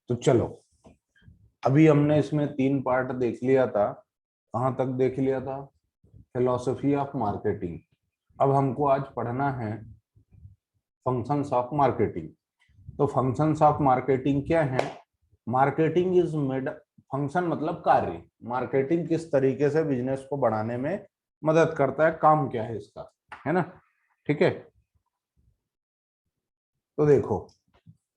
तो चलो, अभी हमने इसमें 3 पार्ट देख लिया था। कहाँ तक देख लिया था? Philosophy of marketing. अब हमको आज पढ़ना है फंक्शंस ऑफ मार्केटिंग। तो फंक्शंस ऑफ मार्केटिंग क्या है? मार्केटिंग इज मेड, फंक्शन मतलब कार्य। मार्केटिंग किस तरीके से बिजनेस को बढ़ाने में मदद करता है, काम क्या है इसका, है ना? ठीक है, तो देखो,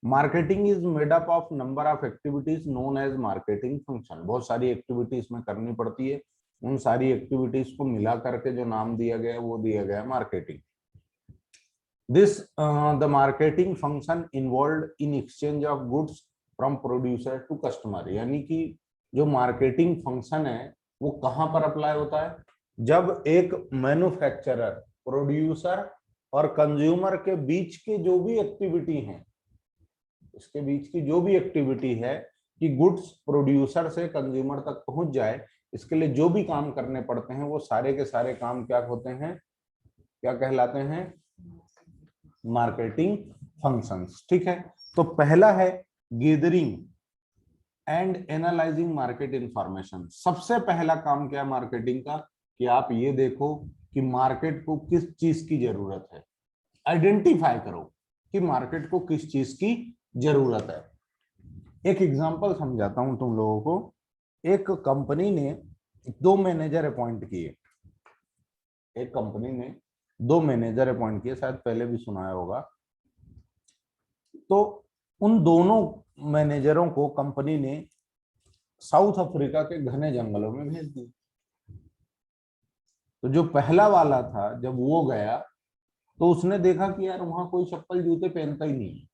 marketing is made up of number of activities known as marketing function. बहुत सारी एक्टिविटीज में करनी पड़ती है, उन सारी एक्टिविटीज को मिला करके जो नाम दिया गया है वो दिया गया है marketing. This the marketing function involve in exchange of goods from producer to customer. यानी कि जो मार्केटिंग फंक्शन है वो कहाँ पर अप्लाई होता है? जब एक मैन्युफैक्चरर, प्रोड्यूसर और कंज्यूमर के बीच के जो भी एक्टिविटी है, इसके बीच की जो भी एक्टिविटी है कि गुड्स प्रोड्यूसर से कंज्यूमर तक पहुंच जाए, इसके लिए जो भी काम करने पड़ते हैं वो सारे के सारे काम क्या होते हैं, क्या कहलाते हैं? Marketing functions. ठीक है, तो पहला है gathering and analysing market information. सबसे पहला काम क्या है मार्केटिंग का? कि आप ये देखो कि मार्केट को किस चीज की जरूरत है, आइडेंटिफाई करो कि मार्केट को किस चीज की जरूरत है। एक एग्जांपल समझाता हूं तुम लोगों को। एक कंपनी ने 2 मैनेजर अपॉइंट किए, एक कंपनी ने 2 मैनेजर अपॉइंट किए, शायद पहले भी सुनाया होगा। तो उन दोनों मैनेजरों को कंपनी ने साउथ अफ्रीका के घने जंगलों में भेज दिया। तो जो पहला वाला था, जब वो गया तो उसने देखा कि यार वहां कोई चप्पल जूते पहनता ही नहीं,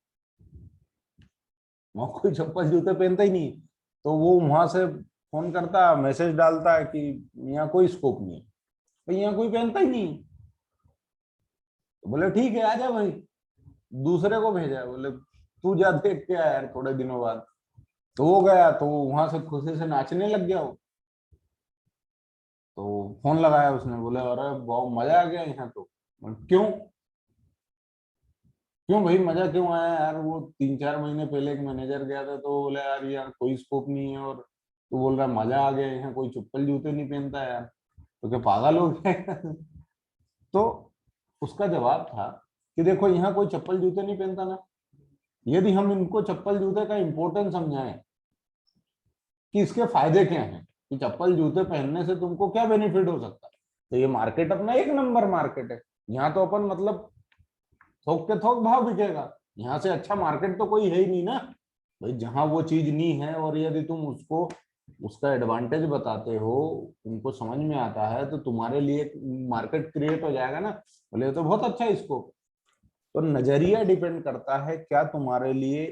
वहां कोई चप्पल जूते पहनता ही नहीं। तो वो वहां से फोन करता, मैसेज डालता है कि यहाँ कोई स्कोप नहीं है, तो यहाँ कोई पहनता ही नहीं। तो बोले ठीक है, आ जा भाई। दूसरे को भेजा, बोले तू जा देख के आया यार थोड़े दिनों बाद। तो वो गया, तो वहां से खुशी से नाचने लग गया वो। तो फोन लगाया उसने, बोले अरे बहुत मजा आ गया यहाँ तो। क्यों? क्यों भाई मजा क्यों आया यार? वो 3-4 महीने पहले एक मैनेजर गया था तो बोले यार यहाँ कोई स्कोप नहीं है, और तू बोल रहा मजा आ गया, यहाँ कोई चप्पल जूते नहीं पहनता यार, तो क्या पागल हो गया? तो उसका जवाब था कि देखो यहाँ कोई चप्पल जूते नहीं पहनता ना, यदि हम इनको चप्पल जूते का इंपॉर्टेंस समझाएं कि इसके फायदे क्या हैं, कि चप्पल जूते पहनने से तुमको क्या बेनिफिट हो सकता है, तो ये मार्केट अपना एक नंबर मार्केट है। यहाँ तो अपन मतलब थोक के थोक भाव बिकेगा, यहाँ से अच्छा मार्केट तो कोई है ही नहीं ना भाई। जहां वो चीज नहीं है और यदि तुम उसको उसका एडवांटेज बताते हो, उनको समझ में आता है, तो तुम्हारे लिए मार्केट क्रिएट हो जाएगा ना। बोले तो बहुत अच्छा है इसको। तो नजरिया डिपेंड करता है क्या तुम्हारे लिए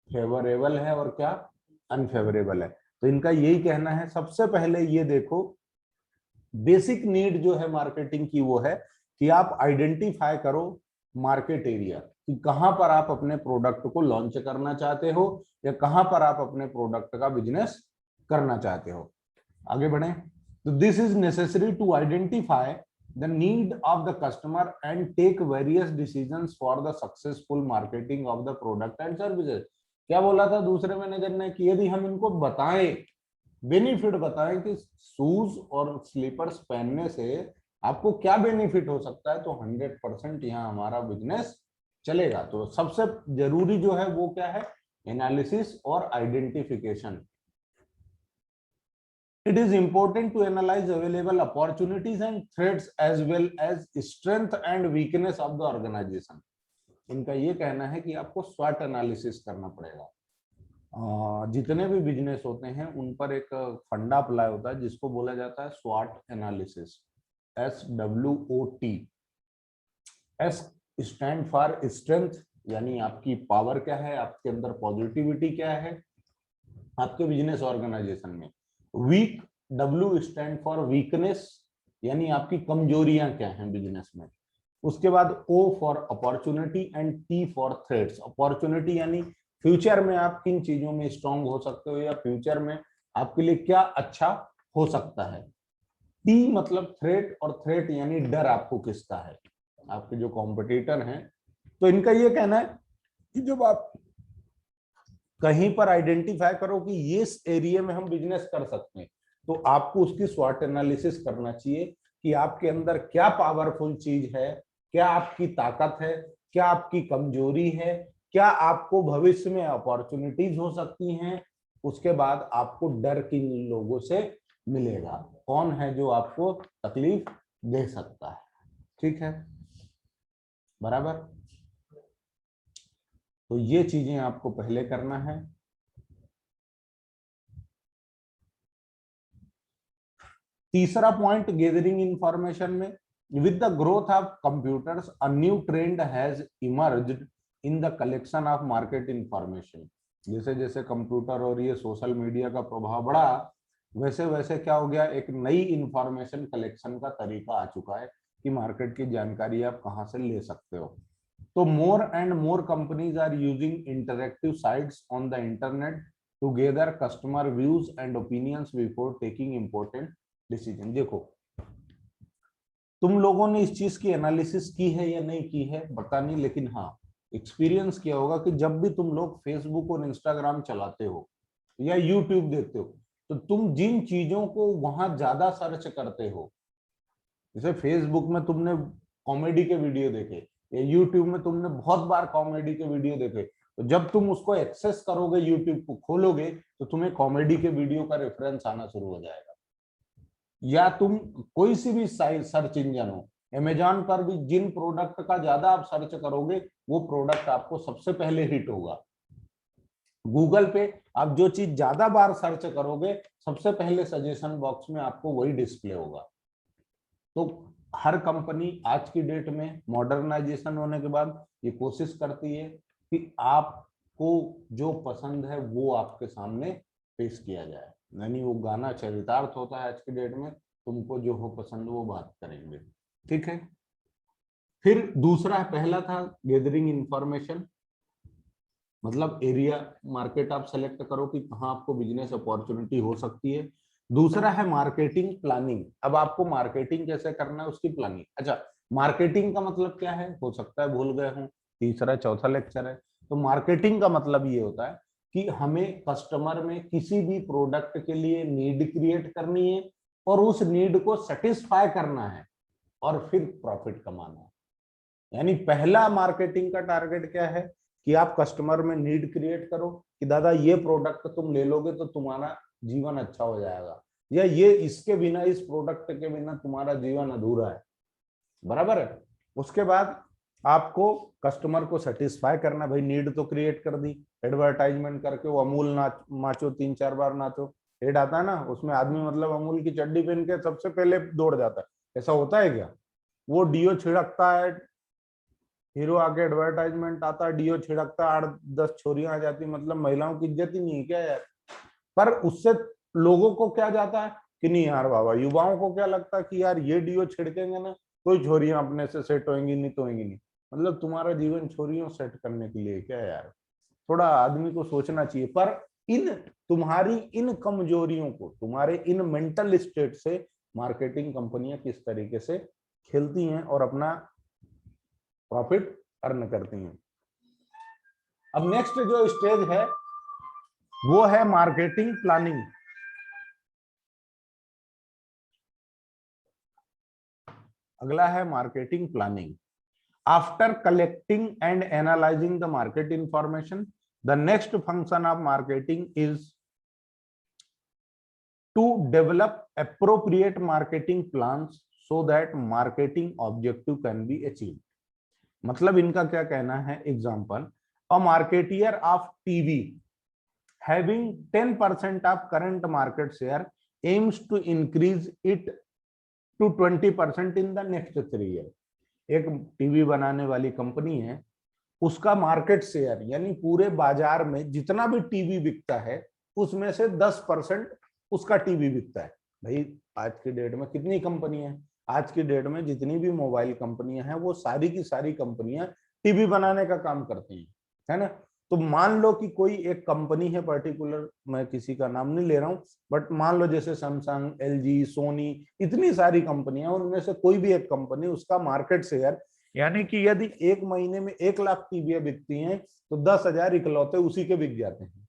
फेवरेबल है और क्या अनफेवरेबल है। तो इनका यही कहना है, सबसे पहले ये देखो, बेसिक नीड जो है मार्केटिंग की वो है कि आप आइडेंटिफाई करो मार्केट एरिया, कि कहां पर आप अपने प्रोडक्ट को लॉन्च करना चाहते हो या कहां पर आप अपने प्रोडक्ट का बिजनेस करना चाहते हो। आगे बढ़े, तो this is necessary to identify the need of the customer and take various decisions for the successful marketing of the product and services. क्या बोला था दूसरे मैनेजर ने कि यदि हम इनको बताएं, बेनिफिट बताएं कि शूज और स्लीपर्स पहनने से आपको क्या बेनिफिट हो सकता है, तो 100% यहाँ हमारा बिजनेस चलेगा। तो सबसे जरूरी जो है वो क्या है? एनालिसिस और identification. It is important to analyze available opportunities and threats as well as strength and weakness of the organization. इनका ये कहना है कि आपको स्वॉट एनालिसिस करना पड़ेगा। जितने भी बिजनेस होते हैं उन पर एक फंडा अप्लाई होता है जिसको बोला जाता है स्वॉट analysis, SWOT। S stand for strength, यानी आपकी पावर क्या है, आपके अंदर पॉजिटिविटी क्या है आपके बिजनेस ऑर्गेनाइजेशन में। वीक, W स्टैंड फॉर वीकनेस, यानी आपकी कमजोरियां क्या हैं बिजनेस में। उसके बाद O for opportunity and T for threats. Opportunity यानी फ्यूचर में आप किन चीजों में स्ट्रांग हो सकते हो या फ्यूचर में आपके लिए क्या अच्छा हो सकता है। T मतलब थ्रेट, और थ्रेट यानी डर आपको किसका है, आपके जो कॉम्पिटिटर हैं। तो इनका ये कहना है कि जब आप कहीं पर आइडेंटिफाई करो कि ये इस एरिया में हम बिजनेस कर सकते हैं, तो आपको उसकी स्वॉट एनालिसिस करना चाहिए कि आपके अंदर क्या पावरफुल चीज है, क्या आपकी ताकत है, क्या आपकी कमजोरी है, क्या आपको भविष्य में अपॉर्चुनिटीज हो सकती हैं। उसके बाद आपको डर किन लोगों से मिलेगा, कौन है जो आपको तकलीफ दे सकता है। ठीक है, बराबर। तो ये चीजें आपको पहले करना है। तीसरा पॉइंट गैदरिंग इंफॉर्मेशन में, with the growth of computers a new trend has emerged in the collection of market information. जैसे जैसे कंप्यूटर और ये सोशल मीडिया का प्रभाव बढ़ा, वैसे वैसे क्या हो गया, एक नई इंफॉर्मेशन कलेक्शन का तरीका आ चुका है कि मार्केट की जानकारी आप कहां से ले सकते हो। तो more and more companies are using interactive sites on the internet to gather customer views and opinions before taking important decision. देखो, तुम लोगों ने इस चीज की एनालिसिस की है या नहीं की है पता नहीं, लेकिन हाँ एक्सपीरियंस किया होगा कि जब भी तुम लोग फेसबुक और इंस्टाग्राम चलाते हो या यूट्यूब देखते हो, तो तुम जिन चीजों को वहां ज्यादा सर्च करते हो, जैसे फेसबुक में तुमने कॉमेडी के वीडियो देखे या यूट्यूब में तुमने बहुत बार कॉमेडी के वीडियो देखे, तो जब तुम उसको एक्सेस करोगे, यूट्यूब को खोलोगे, तो तुम्हें कॉमेडी के वीडियो का रेफरेंस आना शुरू हो जाएगा। या तुम कोई सी भी सर्च इंजन हो, अमेजॉन पर भी जिन प्रोडक्ट का ज्यादा आप सर्च करोगे वो प्रोडक्ट आपको सबसे पहले हिट होगा। गूगल पे आप जो चीज ज्यादा बार सर्च करोगे, सबसे पहले सजेशन बॉक्स में आपको वही डिस्प्ले होगा। तो हर कंपनी आज की डेट में मॉडर्नाइजेशन होने के बाद ये कोशिश करती है कि आपको जो पसंद है वो आपके सामने पेश किया जाए, यानी वो गाना चरितार्थ होता है आज की डेट में, तुमको जो हो पसंद वो बात करेंगे। ठीक है, फिर दूसरा, पहला था गैदरिंग इंफॉर्मेशन, मतलब एरिया मार्केट आप सेलेक्ट करो कि कहाँ आपको बिजनेस अपॉर्चुनिटी हो सकती है। दूसरा है मार्केटिंग प्लानिंग, अब आपको मार्केटिंग कैसे करना है उसकी प्लानिंग। अच्छा, मार्केटिंग का मतलब क्या है, हो सकता है भूल गए हों, तीसरा चौथा लेक्चर है। तो मार्केटिंग का मतलब ये होता है कि हमें कस्टमर में किसी भी प्रोडक्ट के लिए नीड क्रिएट करनी है और उस नीड को सेटिस्फाई करना है और फिर प्रॉफिट कमाना है। यानी पहला मार्केटिंग का टारगेट क्या है कि आप कस्टमर में नीड क्रिएट करो कि दादा ये प्रोडक्ट तुम ले लोगे तो तुम्हारा जीवन अच्छा हो जाएगा, या ये इसके बिना, इस प्रोडक्ट के बिना तुम्हारा जीवन अधूरा है, बराबर है। उसके बाद आपको कस्टमर को सेटिस्फाई करना, भाई नीड तो क्रिएट कर दी, एडवर्टाइजमेंट करके वो अमूल नाचो 3-4 बार नाचो एड आता है ना, उसमें आदमी मतलब अमूल की चड्डी पहन के सबसे पहले दौड़ जाता है, ऐसा होता है क्या? वो डीओ छिड़कता है, हीरो आके एडवर्टाइजमेंट आता है, डीओ छिड़कता, 8-10 छोरियां आ जाती, मतलब महिलाओं की इज्जत ही नहीं है क्या यार? पर उससे लोगों को क्या जाता है कि नहीं यार बाबा, युवाओं को क्या लगता है कि यार ये डीओ छिड़केंगे ना कोई छोरियां अपने से सेट होंगी नहीं तो होंगी नहीं। मतलब तुम्हारा जीवन छोरियों सेट करने के लिए क्या यार? थोड़ा आदमी को सोचना चाहिए। पर इन तुम्हारी इन कमजोरियों को, तुम्हारे इन मेंटल स्टेट से मार्केटिंग कंपनियां किस तरीके से खेलती हैं और अपना प्रॉफिट अर्न करती हैं। अब नेक्स्ट जो स्टेज है वो है मार्केटिंग प्लानिंग। अगला है marketing planning. After collecting and analysing the market information, the next function of marketing is to develop appropriate marketing plans so that marketing objective can be achieved. मतलब इनका क्या कहना है, example, a marketer of TV having 10% of current market share aims to increase it to 20% in the next 3 year। एक TV बनाने वाली company है, उसका मार्केट शेयर यानी पूरे बाजार में जितना भी टीवी बिकता है उसमें से 10% उसका टीवी बिकता है। भाई आज की डेट में कितनी कंपनी है, आज की डेट में जितनी भी मोबाइल कंपनियां हैं वो सारी की सारी कंपनियां टीवी बनाने का काम करती हैं, है ना। तो मान लो कि कोई एक कंपनी है पर्टिकुलर, मैं किसी का नाम नहीं ले रहा हूं, बट मान लो जैसे सैमसंग, एलजी, सोनी, इतनी सारी कंपनियां, उनमें से कोई भी एक कंपनी, उसका मार्केट शेयर, यानी कि यदि एक महीने में 1 लाख टीवियां बिकती हैं तो 10,000 इकलौते उसी के बिक जाते हैं।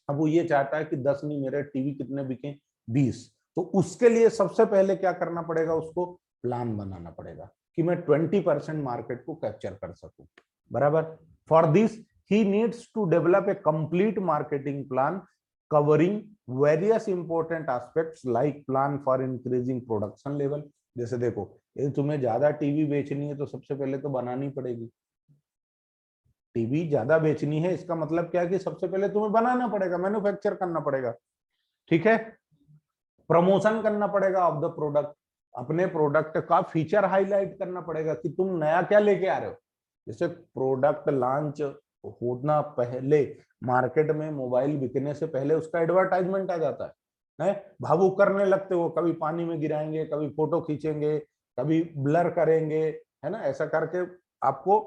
अब वो ये चाहता है कि 10 नहीं, मेरे टीवी कितने बिके, 20। तो उसके लिए सबसे पहले क्या करना पड़ेगा, उसको प्लान बनाना पड़ेगा कि मैं 20% मार्केट को कैप्चर कर सकूं, बराबर। For this he needs to develop a complete marketing plan covering various important aspects like plan for increasing production level. जैसे देखो, ये तुम्हें ज्यादा टीवी बेचनी है तो सबसे पहले तो बनानी पड़ेगी। टीवी ज्यादा बेचनी है इसका मतलब क्या है कि सबसे पहले तुम्हें बनाना पड़ेगा, मैन्युफैक्चर करना पड़ेगा, ठीक है। प्रमोशन करना पड़ेगा ऑफ द प्रोडक्ट, अपने प्रोडक्ट का फीचर हाईलाइट करना पड़ेगा कि तुम नया क्या लेके आ रहे हो। जैसे प्रोडक्ट लॉन्च होना पहले मार्केट में, मोबाइल बिकने से पहले उसका एडवर्टाइजमेंट आ जाता है, भावुक करने लगते हो, कभी पानी में गिराएंगे, कभी फोटो खींचेंगे, कभी ब्लर करेंगे, है ना। ऐसा करके आपको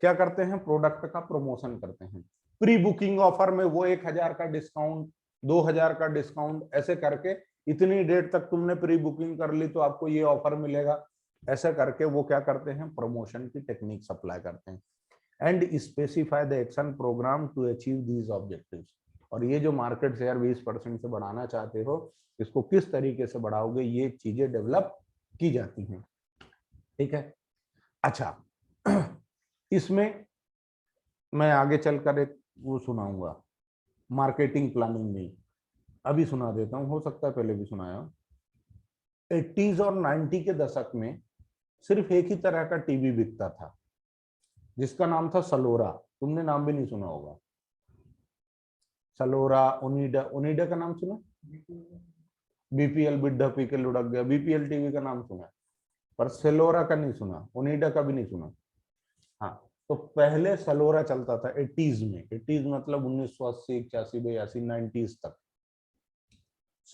क्या करते हैं, प्रोडक्ट का प्रमोशन करते हैं। प्री बुकिंग ऑफर में वो 1000 का डिस्काउंट, 2000 का डिस्काउंट, ऐसे करके इतनी डेट तक तुमने प्री बुकिंग कर ली तो आपको ये ऑफर मिलेगा, ऐसे करके वो क्या करते हैं, प्रमोशन की टेक्निक सप्लाई करते हैं। And specify the action programme to achieve these objectives. और ये जो मार्केट शेयर 20% से बढ़ाना चाहते हो, इसको किस तरीके से बढ़ाओगे, ये चीजें डेवलप की जाती हैं, ठीक है। अच्छा, इसमें मैं आगे चलकर एक वो सुनाऊंगा मार्केटिंग प्लानिंग में, अभी सुना देता हूँ, हो सकता है पहले भी सुनाया। 80s और 90 के दशक में सिर्फ एक ही तरह का टीवी बिकता था जिसका नाम था सलोरा। तुमने नाम भी नहीं सुना होगा, सलोरा, ओनिडा। ओनिडा का नाम सुना, बीपीएल बिड्ढा पी के लुढ़क गया, बीपीएल टीवी का नाम सुना, पर सेलोरा का नहीं सुना, ओनिडा का भी नहीं सुना। हाँ, तो पहले सलोरा चलता था 80s में, 80s मतलब 1980, 81, 82, 90s तक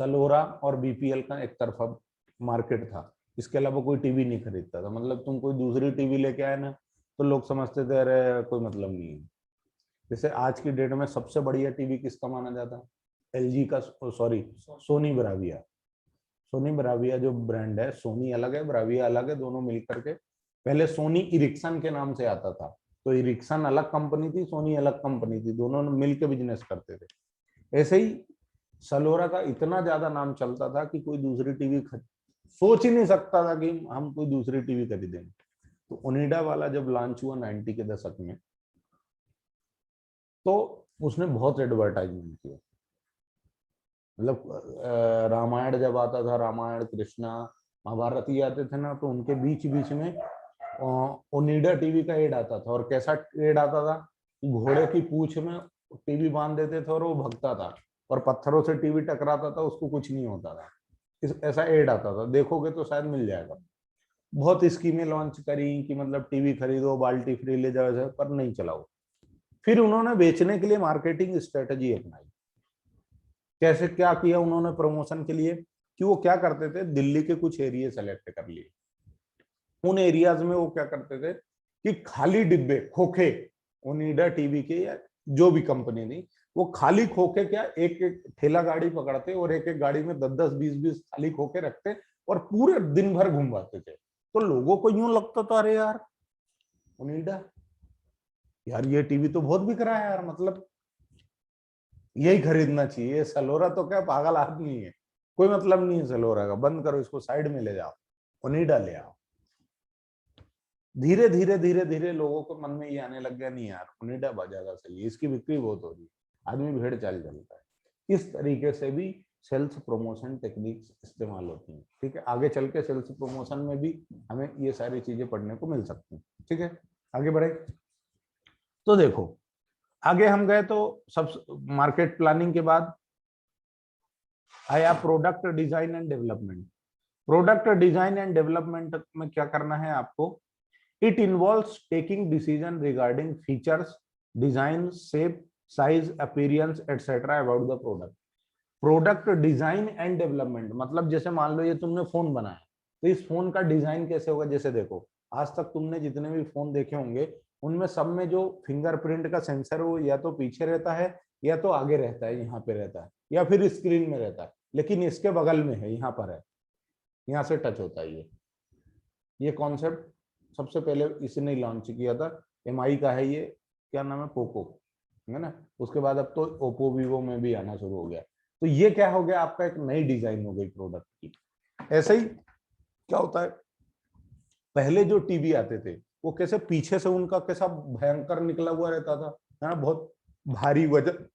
सलोरा और बीपीएल का एक तरफा मार्केट था। इसके अलावा कोई टीवी नहीं खरीदता था, मतलब तुम कोई दूसरी टीवी लेके आए ना तो लोग समझते थे अरे कोई मतलब नहीं है। जैसे आज की डेट में सबसे बढ़िया टीवी किसका माना जाता है, एलजी का, sorry Sony Bravia. Sony Bravia जो ब्रांड है, सोनी अलग है, ब्राविया अलग है, दोनों मिलकर के, पहले सोनी इरिक्सन के नाम से आता था, तो इरिक्सन अलग कंपनी थी, सोनी अलग कंपनी थी, दोनों मिलकर बिजनेस करते थे। ऐसे ही सलोरा का इतना ज्यादा नाम चलता था कि कोई दूसरी टीवी सोच ही नहीं सकता था कि हम कोई दूसरी टीवी खरीदेंगे। तो ओनिडा वाला जब लॉन्च हुआ 90 के दशक में, तो उसने बहुत एडवर्टाइजमेंट किया। मतलब रामायण जब आता था, रामायण, कृष्णा, महाभारत ही आते थे ना, तो उनके बीच बीच में ओनिडा टीवी का एड आता था। और कैसा एड आता था, घोड़े की पूंछ में टीवी बांध देते थे और वो भगता था, और पत्थरों से टीवी टकराता था, उसको कुछ नहीं होता था। ऐसा एड आता था, देखोगे तो शायद मिल जाएगा। बहुत स्कीमें लॉन्च करी कि मतलब टीवी खरीदो, बाल्टी फ्री ले जाओ, पर नहीं चलाओ। फिर उन्होंने बेचने के लिए मार्केटिंग स्ट्रेटजी अपनाई। कैसे क्या किया उन्होंने प्रमोशन के लिए, कि वो क्या करते थे, दिल्ली के कुछ एरिया सेलेक्ट कर लिए, उन एरियाज में वो क्या करते थे कि खाली डिब्बे, खोखे, ओनिडा टीवी के या जो भी कंपनी थी, वो खाली खोखे क्या, एक एक ठेला गाड़ी पकड़ते और एक एक गाड़ी में 10-10, 20-20 खाली खोखे रखते और पूरे दिन भर घुमवाते थे। तो लोगों को यूं लगता था अरे यार ओनिडा, यार ये टीवी तो बहुत बिक रहा है यार, मतलब यही खरीदना चाहिए। सलोरा तो क्या पागल आदमी है, कोई मतलब नहीं है सलोरा का, बंद करो इसको, साइड में ले जाओ, ओनिडा ले आओ। धीरे धीरे धीरे धीरे लोगों को मन में ये आने लग गया, नहीं यार ओनिडा ज्यादा सही है, इसकी बिक्री बहुत हो रही है, आदमी भेड़ चाल चलता है। इस तरीके से भी सेल्स प्रमोशन टेक्निक्स इस्तेमाल होती हैं, ठीक है। आगे चल के सेल्स प्रमोशन में भी हमें ये सारी चीजें पढ़ने को मिल सकती हैं, ठीक है। आगे बढ़े तो देखो, आगे हम गए तो सब मार्केट प्लानिंग के बाद आया product design and development. Product design and development में क्या करना है आपको, it involves taking decision regarding features, design, shape, size, appearance etcetera about the product. Product design and development मतलब जैसे मान लो ये तुमने फोन बनाया, तो इस फोन का डिजाइन कैसे होगा। जैसे देखो, आज तक तुमने जितने भी फोन देखे होंगे उनमें सब में जो फिंगरप्रिंट का सेंसर वो या तो पीछे रहता है या तो आगे रहता है, यहाँ पे रहता है, या फिर स्क्रीन में रहता है, लेकिन इसके बगल में है, यहाँ पर है, यहाँ से टच होता है। ये कॉन्सेप्ट सबसे पहले इसने लॉन्च किया था, एमआई का है ये, क्या नाम है, पोको, है ना। उसके बाद अब तो ओप्पो वीवो में भी आना शुरू हो गया। तो ये क्या हो गया, आपका एक नई डिजाइन हो गई प्रोडक्ट की। ऐसे ही क्या होता है, पहले जो टीवी आते थे वो कैसे पीछे से उनका कैसा भयंकर निकला हुआ रहता था, है ना, बहुत भारी वजन।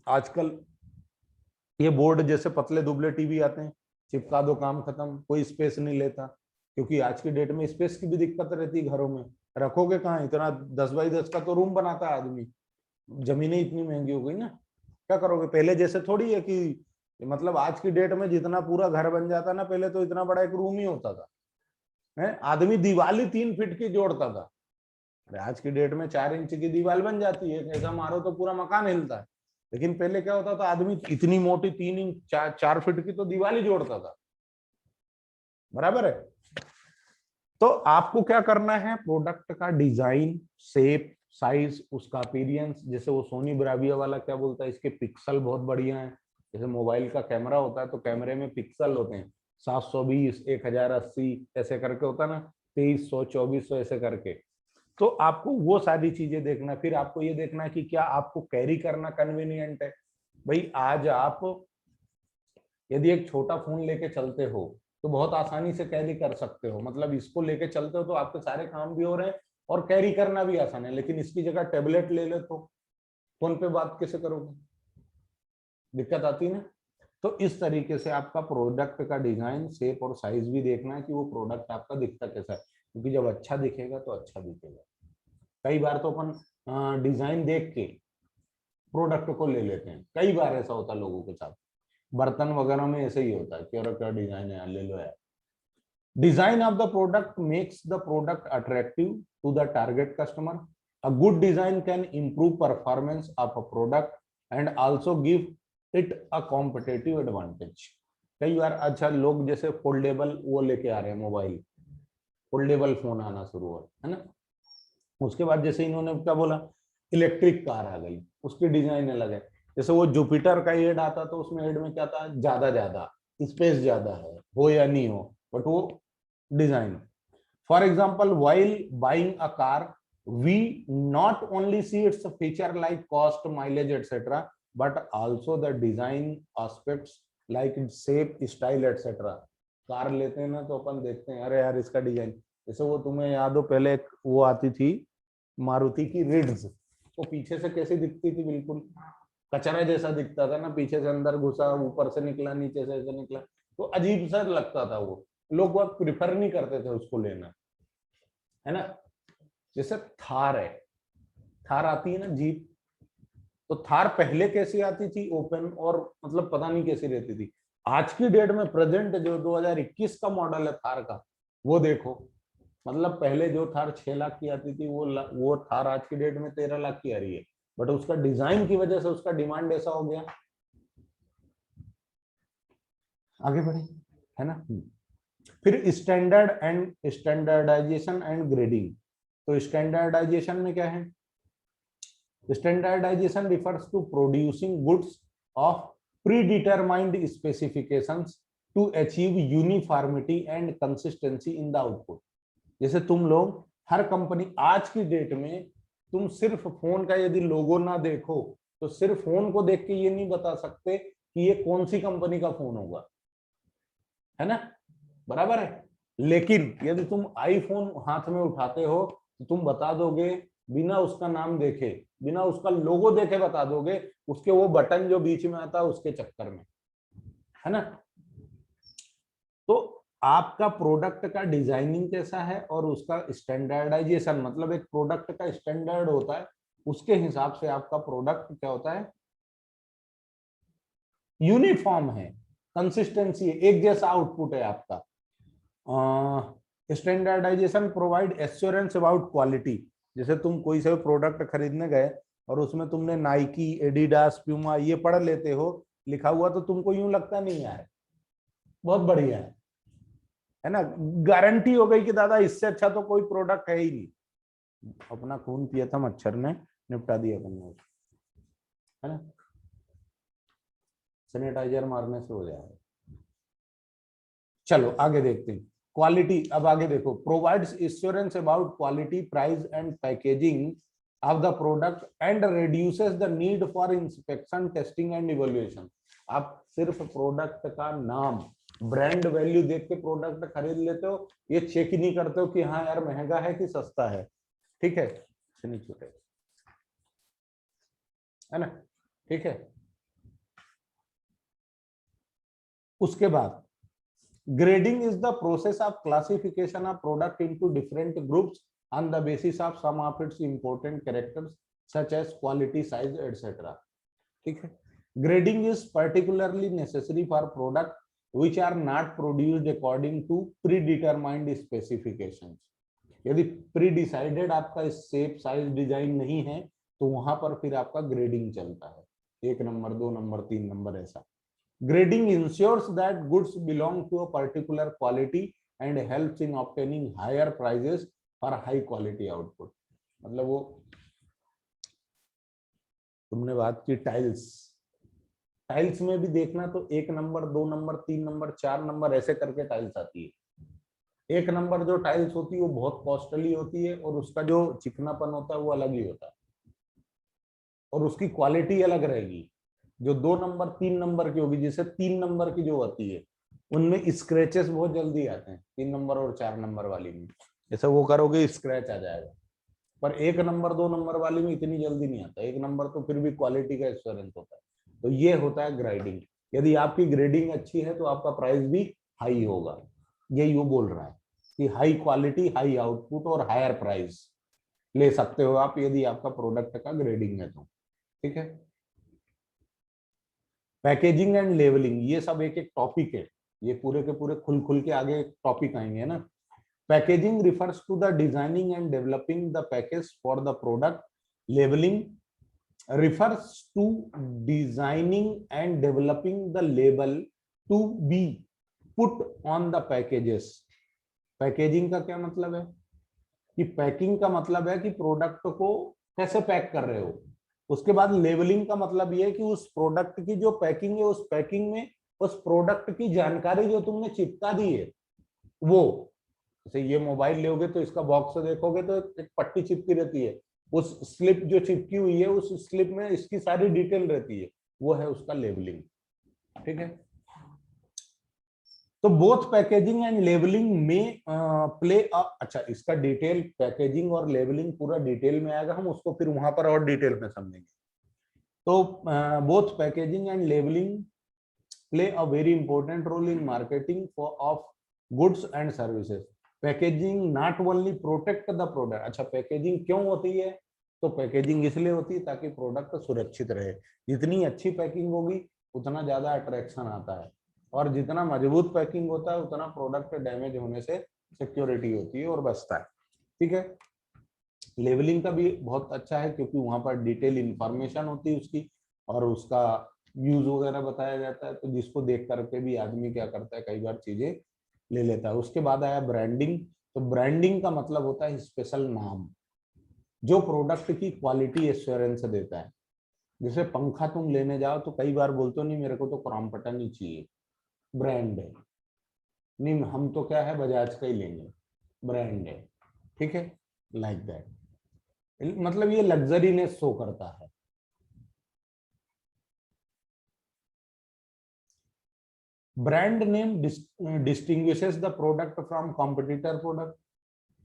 आजकल ये बोर्ड जैसे पतले दुबले टीवी आते हैं, चिपका दो काम खत्म, कोई स्पेस नहीं लेता। क्योंकि आज की डेट में स्पेस की भी दिक्कत रहती है घरों में, रखोगे कहाँ, इतना 10 बाई 10 का तो रूम बनाता है आदमी, जमीनें इतनी महंगी हो गई ना, क्या करोगे। पहले जैसे थोड़ी है कि मतलब आज की डेट में जितना पूरा घर बन जाता ना, पहले तो इतना बड़ा एक रूम ही होता था, है, आदमी दीवाली 3 फीट की जोड़ता था। अरे आज की डेट में 4 इंच की दीवार बन जाती है, ऐसा मारो तो पूरा मकान हिलता है। लेकिन पहले क्या होता था, आदमी इतनी मोटी 3 इंच 4 फीट की तो दीवार ही जोड़ता था, बराबर है। तो आपको क्या करना है, प्रोडक्ट का डिजाइन, शेप, साइज, उसका अपीयरेंस, जैसे वो सोनी ब्राविया वाला क्या बोलता है, इसके पिक्सल बहुत बढ़िया है। जैसे मोबाइल का कैमरा होता है तो कैमरे में पिक्सल होते हैं 720, 1080 ऐसे करके होता है ना, 2300, 2400 ऐसे करके। तो आपको वो सारी चीजें देखना, फिर आपको ये देखना है कि क्या आपको कैरी करना कन्वीनियंट है। भाई आज आप यदि एक छोटा फोन लेके चलते हो तो बहुत आसानी से कैरी कर सकते हो, मतलब इसको लेके चलते हो तो आपके सारे काम भी हो रहे हैं और कैरी करना भी आसान है। लेकिन इसकी जगह टेबलेट ले ले तो फोन पे बात कैसे करोगे, दिक्कत आती है ना। तो इस तरीके से आपका प्रोडक्ट का डिजाइन, शेप और साइज भी देखना है कि वो प्रोडक्ट आपका दिखता कैसा है, क्योंकि जब अच्छा दिखेगा तो अच्छा दिखेगा। कई बार तो अपन डिजाइन देख के प्रोडक्ट को ले लेते हैं, कई बार ऐसा होता है लोगों के साथ, बर्तन वगैरह में ऐसे ही होता है कि और क्या डिजाइन है, ले लो यार। Design of the product makes the product attractive to the target customer. A good design can improve performance of a product and also give it a competitive advantage. कई बार अच्छा लोग जैसे फोल्डेबल वो लेके आ रहे हैं मोबाइल, फोल्डेबल फोन आना शुरू हुआ है ना। उसके बाद जैसे इन्होंने क्या बोला, इलेक्ट्रिक कार आ गई, उसकी डिजाइन अलग है। जैसे वो जुपिटर का एड आता तो उसमें एड में क्या था, ज्यादा ज्यादा स्पेस ज्यादा है, हो या नहीं हो, बट वो design. For example, while buying a car, we not only see its feature like cost, mileage, etc., but also the design aspects like its shape, style, etc. Car लेते हैं ना तो अपन देखते हैं, अरे यार इसका डिजाइन, जैसे वो तुम्हें याद हो पहले एक वो आती थी मारुति की रिड्स, वो पीछे से कैसी दिखती थी, बिल्कुल कचरा जैसा दिखता था ना, पीछे से अंदर घुसा, ऊपर से निकला, नीचे से ऐसे निकला, तो अजीब सा लगता था वो, लोग बहुत प्रिफर नहीं करते थे उसको लेना, है ना। जैसे थार है, थार आती है ना जीप, तो थार पहले कैसी आती थी, ओपन और मतलब पता नहीं कैसी रहती थी। आज की डेट में प्रेजेंट जो 2021 का मॉडल है थार का, वो देखो, मतलब पहले जो थार 6 लाख की आती थी वो थार आज की डेट में 13 लाख की आ रही है, बट उसका डिजाइन की वजह से उसका डिमांड ऐसा हो गया। आगे बढ़े, है ना। फिर स्टैंडर्डाइजेशन एंड ग्रेडिंग। तो स्टैंडर्डाइजेशन में क्या है, standardisation refers to producing goods of predetermined specifications to achieve uniformity and consistency in the output. जैसे तुम लोग हर कंपनी आज की डेट में, तुम सिर्फ फोन का यदि लोगो ना देखो तो सिर्फ फोन को देख के ये नहीं बता सकते कि ये कौन सी कंपनी का फोन होगा, है ना, बराबर है। लेकिन यदि तुम आईफोन हाथ में उठाते हो तो तुम बता दोगे, बिना उसका नाम देखे, बिना उसका लोगो देखे बता दोगे, उसके वो बटन जो बीच में आता है उसके चक्कर में, है ना। तो आपका प्रोडक्ट का डिजाइनिंग कैसा है और उसका स्टैंडर्डाइजेशन, मतलब एक प्रोडक्ट का स्टैंडर्ड होता है, उसके हिसाब से आपका प्रोडक्ट क्या होता है, यूनिफॉर्म है, कंसिस्टेंसी है, एक जैसा आउटपुट है आपका। Standardisation provide assurance about quality. जैसे तुम कोई से प्रोडक्ट खरीदने गए और उसमें तुमने नाइकी, एडिडास, प्यूमा ये पढ़ लेते हो लिखा हुआ, तो तुमको यूं लगता नहीं यार बहुत बढ़िया है ना, गारंटी हो गई कि दादा इससे अच्छा तो कोई प्रोडक्ट है ही नहीं। अपना खून पिया था मच्छर ने, निपटा दिया तुमने, है ना, सैनिटाइजर मारने से हो जाएगा। चलो आगे देखते हैं क्वालिटी। अब आगे देखो, provides assurance about quality, price and packaging of the product and reduces the need for inspection, testing and evaluation. आप सिर्फ प्रोडक्ट का नाम, ब्रांड वैल्यू देख के प्रोडक्ट खरीद लेते हो, ये चेक ही नहीं करते हो कि हाँ यार महंगा है कि सस्ता है, ठीक है, है ना, ठीक है। उसके बाद grading is the process of classification of product into different groups on the basis of some of its important characters such as quality, size etcetera, ठीक है। Grading is particularly necessary for product which are not produced according to predetermined specifications. यदि pre decided आपका shape, size, design नहीं है तो वहां पर फिर आपका ग्रेडिंग चलता है, 1 नंबर, 2 नंबर, 3 नंबर ऐसा। Grading ensures that goods belong to a particular quality and helps in obtaining higher prices for high quality output. मतलब वो तुमने बात की टाइल्स, टाइल्स में भी देखना तो 1 नंबर, 2 नंबर, 3 नंबर, 4 नंबर ऐसे करके टाइल्स आती है। 1 नंबर जो टाइल्स होती है वो बहुत कॉस्टली होती है और उसका जो चिकनापन होता है वो अलग ही होता है और उसकी क्वालिटी अलग रहेगी। जो 2 नंबर, 3 नंबर की होगी, जैसे 3 नंबर की जो होती है उनमें स्क्रैचेस बहुत जल्दी आते हैं, 3 नंबर और 4 नंबर वाली में जैसे वो करोगे स्क्रैच आ जाएगा, पर 1 नंबर 2 नंबर वाली में इतनी जल्दी नहीं आता। 1 नंबर तो फिर भी क्वालिटी का एश्योरेंस होता है। तो ये होता है ग्रेडिंग। यदि आपकी ग्रेडिंग अच्छी है तो आपका प्राइस भी हाई होगा। यही वो बोल रहा है कि हाई क्वालिटी, हाई आउटपुट और हायर प्राइस ले सकते हो आप यदि आपका प्रोडक्ट का ग्रेडिंग है तो, ठीक है। पैकेजिंग एंड लेवलिंग, ये सब एक एक टॉपिक है, ये पूरे के पूरे खुल के आगे टॉपिक आएंगे ना। Packaging refers to the designing and developing the package for the product. Labelling refers to designing and developing the label to be put on the packages. Packaging का क्या मतलब है कि पैकिंग का मतलब है कि प्रोडक्ट को कैसे पैक कर रहे हो। उसके बाद लेबलिंग का मतलब ये है कि उस प्रोडक्ट की जो पैकिंग है, उस पैकिंग में उस प्रोडक्ट की जानकारी जो तुमने चिपका दी है वो, जैसे ये मोबाइल लोगे तो इसका बॉक्स देखोगे तो एक पट्टी चिपकी रहती है, उस स्लिप जो चिपकी हुई है उस स्लिप में इसकी सारी डिटेल रहती है, वो है उसका लेबलिंग, ठीक है। तो बोथ पैकेजिंग एंड लेबलिंग में प्ले अच्छा, इसका डिटेल पैकेजिंग और लेबलिंग पूरा डिटेल में आएगा, हम उसको फिर वहां पर और डिटेल में समझेंगे। तो both packaging and labelling play a very important role in marketing of goods and services. Packaging not only protect the product. अच्छा, पैकेजिंग क्यों होती है? तो पैकेजिंग इसलिए होती है ताकि प्रोडक्ट सुरक्षित रहे। जितनी अच्छी पैकिंग होगी उतना ज्यादा अट्रैक्शन आता है, और जितना मजबूत पैकिंग होता है उतना प्रोडक्ट डैमेज होने से सिक्योरिटी होती है और बचता है, ठीक है। लेवलिंग का भी बहुत अच्छा है क्योंकि वहां पर डिटेल इंफॉर्मेशन होती है उसकी, और उसका यूज वगैरह बताया जाता है, तो जिसको देख करके भी आदमी क्या करता है, कई बार चीजें ले लेता है। उसके बाद आया ब्रांडिंग। तो ब्रांडिंग का मतलब होता है स्पेशल नाम जो प्रोडक्ट की क्वालिटी एश्योरेंस देता है। जैसे पंखा तुम लेने जाओ तो कई बार बोलते हो नहीं मेरे को तो क्रॉम्पटन ही चाहिए, ब्रांड है, नहीं हम तो क्या है बजाज का ही लेंगे, ब्रांड है, ठीक है, लाइक दैट। मतलब ये लग्जरीनेस शो करता है। Brand name distinguishes the product from competitor product,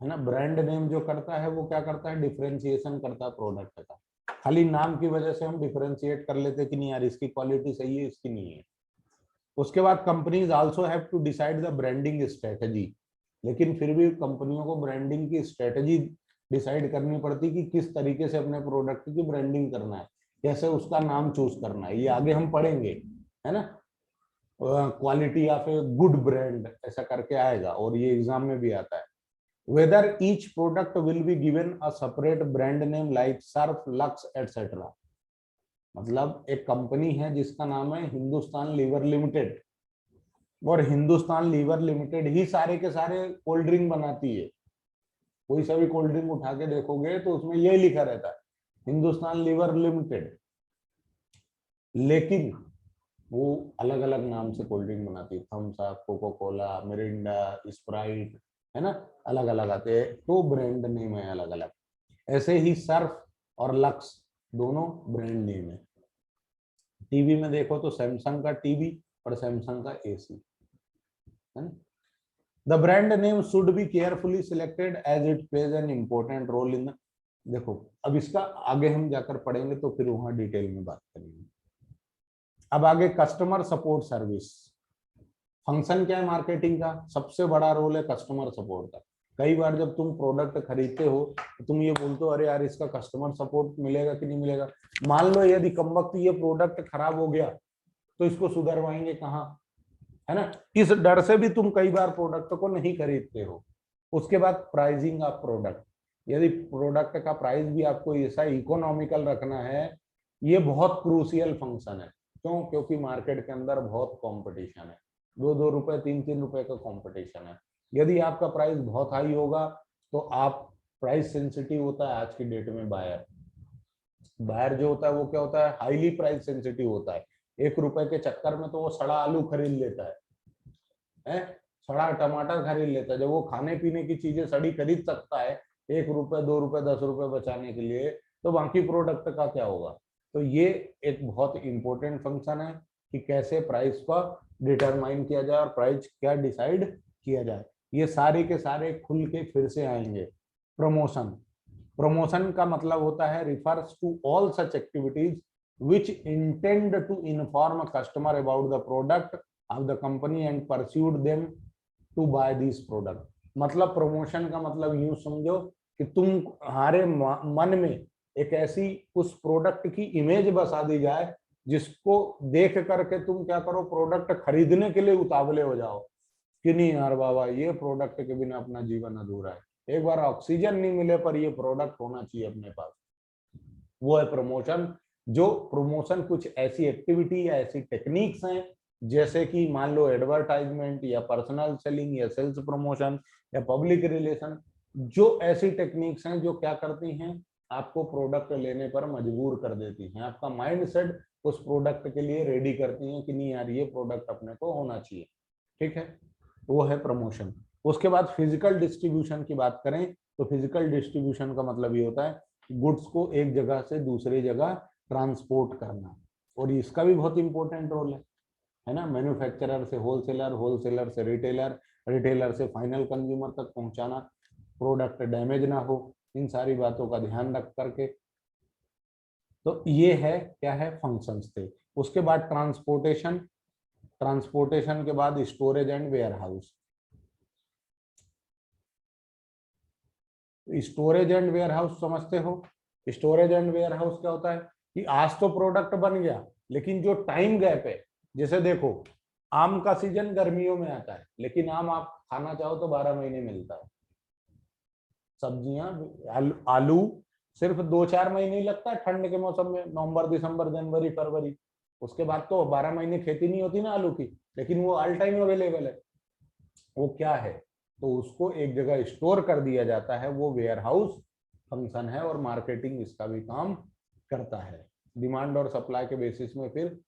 है ना। ब्रांड नेम जो करता है वो क्या करता है, डिफरेंशिएशन करता है प्रोडक्ट का। खाली नाम की वजह से हम डिफरेंशिएट कर लेते कि नहीं यार इसकी क्वालिटी सही है, इसकी नहीं है। उसके बाद companies also have to decide the branding strategy. लेकिन फिर भी कंपनियों को ब्रांडिंग की स्ट्रेटजी डिसाइड करनी पड़ती कि किस तरीके से अपने प्रोडक्ट की ब्रांडिंग करना है, कैसे उसका नाम चूज करना है, ये आगे हम पढ़ेंगे, है ना। Quality of a good brand ऐसा करके आएगा और ये एग्जाम में भी आता है। Whether each product will be given a separate brand name like Surf, Lux, etc. मतलब एक कंपनी है जिसका नाम है हिंदुस्तान लीवर लिमिटेड, और हिंदुस्तान लीवर लिमिटेड ही सारे के सारे कोल्ड ड्रिंक बनाती है। कोई सा भी कोल्ड ड्रिंक उठा के देखोगे तो उसमें यही लिखा रहता है हिंदुस्तान लीवर लिमिटेड, लेकिन वो अलग अलग नाम से कोल्ड ड्रिंक बनाती है, thums up, coca cola, mirinda, sprite, है ना, अलग अलग आते हैं, तो ब्रांड नेम है अलग अलग। ऐसे ही सर्फ और लक्स दोनों ब्रांड नेम है। टीवी में देखो तो सैमसंग का टीवी और सैमसंग का एसी है। The brand name should be carefully selected as it plays an important role in. देखो अब इसका आगे हम जाकर पढ़ेंगे तो फिर वहां डिटेल में बात करेंगे। अब आगे कस्टमर सपोर्ट सर्विस। फंक्शन क्या है मार्केटिंग का? सबसे बड़ा रोल है कस्टमर सपोर्ट का। कई बार जब तुम प्रोडक्ट खरीदते हो तो तुम ये बोलते हो अरे यार इसका कस्टमर सपोर्ट मिलेगा कि नहीं मिलेगा। मान लो यदि कम वक्त ये प्रोडक्ट खराब हो गया तो इसको सुधरवाएंगे कहाँ, है ना। इस डर से भी तुम कई बार प्रोडक्ट को नहीं खरीदते हो। उसके बाद प्राइसिंग ऑफ प्रोडक्ट। यदि प्रोडक्ट का प्राइस भी आपको ऐसा इकोनॉमिकल रखना है, ये बहुत क्रूशियल फंक्शन है। क्यों? क्योंकि मार्केट के अंदर बहुत कंपटीशन है, 2-2 रुपए 3-3 रुपए का कंपटीशन है। यदि आपका प्राइस बहुत हाई होगा तो आप प्राइस सेंसिटिव होता है आज की डेट में बायर। बायर जो होता है वो क्या होता है, हाईली प्राइस सेंसिटिव होता है। 1 रुपए के चक्कर में तो वो सड़ा आलू खरीद लेता है, सड़ा टमाटर खरीद लेता है। जब वो खाने पीने की चीजें सड़ी खरीद सकता है 1 रुपए 2 रुपए 10 रुपए बचाने के लिए, तो बाकी प्रोडक्ट का क्या होगा। तो ये एक बहुत इंपॉर्टेंट फंक्शन है कि कैसे प्राइस का डिटरमाइन किया जाए और प्राइस क्या डिसाइड किया जाए। ये सारे के सारे खुल के फिर से आएंगे। प्रमोशन। प्रमोशन का मतलब होता है refers to all such activities which intend to inform a customer about the product of the company and persuade them to buy these product। मतलब प्रमोशन का मतलब यूं समझो कि तुम्हारे मन में एक ऐसी उस प्रोडक्ट की इमेज बसा दी जाए जिसको देख करके तुम क्या करो, प्रोडक्ट खरीदने के लिए उतावले हो जाओ कि नहीं यार बाबा ये प्रोडक्ट के बिना अपना जीवन अधूरा है, एक बार ऑक्सीजन नहीं मिले पर ये प्रोडक्ट होना चाहिए अपने पास। वो है प्रमोशन। जो प्रमोशन कुछ ऐसी एक्टिविटी या ऐसी टेक्निक्स हैं जैसे कि मान लो एडवर्टाइजमेंट या पर्सनल सेलिंग या सेल्स प्रमोशन या पब्लिक रिलेशन, जो ऐसी टेक्निक्स हैं जो क्या करती हैं, आपको प्रोडक्ट लेने पर मजबूर कर देती हैं। आपका माइंडसेट उस प्रोडक्ट के लिए रेडी करती हैं कि नहीं यार ये प्रोडक्ट अपने को होना चाहिए। ठीक है, वो है प्रमोशन। उसके बाद फिजिकल डिस्ट्रीब्यूशन की बात करें तो फिजिकल डिस्ट्रीब्यूशन का मतलब ये होता है गुड्स को एक जगह से दूसरी जगह ट्रांसपोर्ट करना, और इसका भी बहुत इंपॉर्टेंट रोल है ना। मैन्युफैक्चरर से होलसेलर, होलसेलर से रिटेलर, रिटेलर से फाइनल कंज्यूमर तक पहुंचाना, प्रोडक्ट डैमेज ना हो, इन सारी बातों का ध्यान रख करके। तो ये है क्या है, फंक्शंस थे। उसके बाद ट्रांसपोर्टेशन। ट्रांसपोर्टेशन के बाद storage and warehouse. Storage and warehouse समझते हो? स्टोरेज एंड वेयर हाउस क्या होता है कि आज तो प्रोडक्ट बन गया लेकिन जो टाइम गैप है, जैसे देखो आम का सीजन गर्मियों में आता है लेकिन आम आप खाना चाहो तो 12 महीने मिलता है। सब्जियां आलू सिर्फ 2-4 महीने ही लगता है ठंड के मौसम में, नवंबर दिसंबर जनवरी फरवरी। उसके बाद तो 12 महीने खेती नहीं होती ना आलू की, लेकिन वो ऑल टाइम अवेलेबल है। वो क्या है, तो उसको एक जगह स्टोर कर दिया जाता है, वो वेयर हाउस फंक्शन है। और मार्केटिंग इसका भी काम करता है। डिमांड और सप्लाई के बेसिस में फिर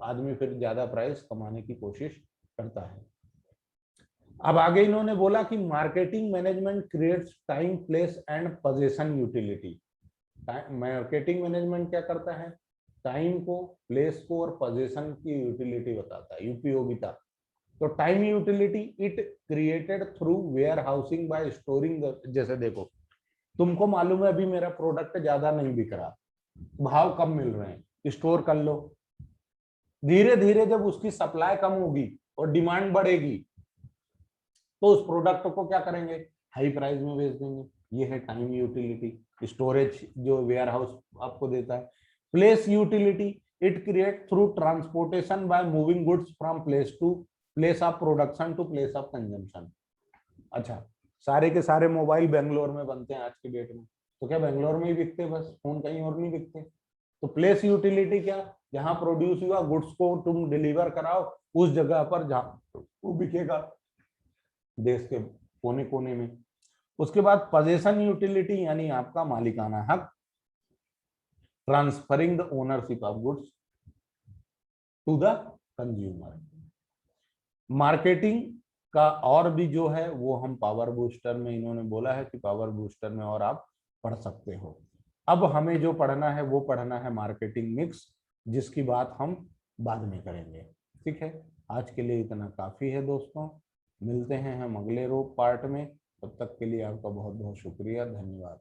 आदमी फिर ज्यादा प्राइस कमाने की कोशिश करता है। अब आगे इन्होंने बोला कि marketing management creates time, place and position utility. Marketing management क्या करता है, टाइम को, प्लेस को और पोजीशन की यूटिलिटी बताता है, उपयोगिता। तो time utility it created through warehousing by storing. जैसे देखो तुमको मालूम है अभी मेरा प्रोडक्ट ज्यादा नहीं बिक रहा, भाव कम मिल रहे हैं, स्टोर कर लो। धीरे धीरे जब उसकी सप्लाई कम होगी और डिमांड बढ़ेगी तो उस प्रोडक्ट को क्या करेंगे, हाई प्राइस में बेच देंगे। ये है टाइम यूटिलिटी। स्टोरेज जो वेयर हाउस आपको देता है। Place utility it create through transportation by moving goods from place to place of production to place of consumption. अच्छा, सारे के सारे मोबाइल बेंगलोर में बनते हैं आज की डेट में, तो क्या बेंगलोर में ही बिकते, बस फोन कहीं और नहीं बिकते। तो प्लेस यूटिलिटी क्या, जहां प्रोड्यूस हुआ गुड्स को तुम डिलीवर कराओ उस जगह पर जहां वो बिकेगा देश के कोने कोने में। उसके बाद पोजीशन यूटिलिटी यानी आपका मालिकाना हक, transferring the ownership of goods to the consumer. Marketing का और भी जो है वो हम पावर बूस्टर में, इन्होंने बोला है कि पावर बूस्टर में और आप पढ़ सकते हो। अब हमें जो पढ़ना है वो पढ़ना है मार्केटिंग मिक्स, जिसकी बात हम बाद में करेंगे। ठीक है, आज के लिए इतना काफी है दोस्तों, मिलते हैं हम अगले पार्ट में। तब तक के लिए आपका बहुत बहुत शुक्रिया, धन्यवाद।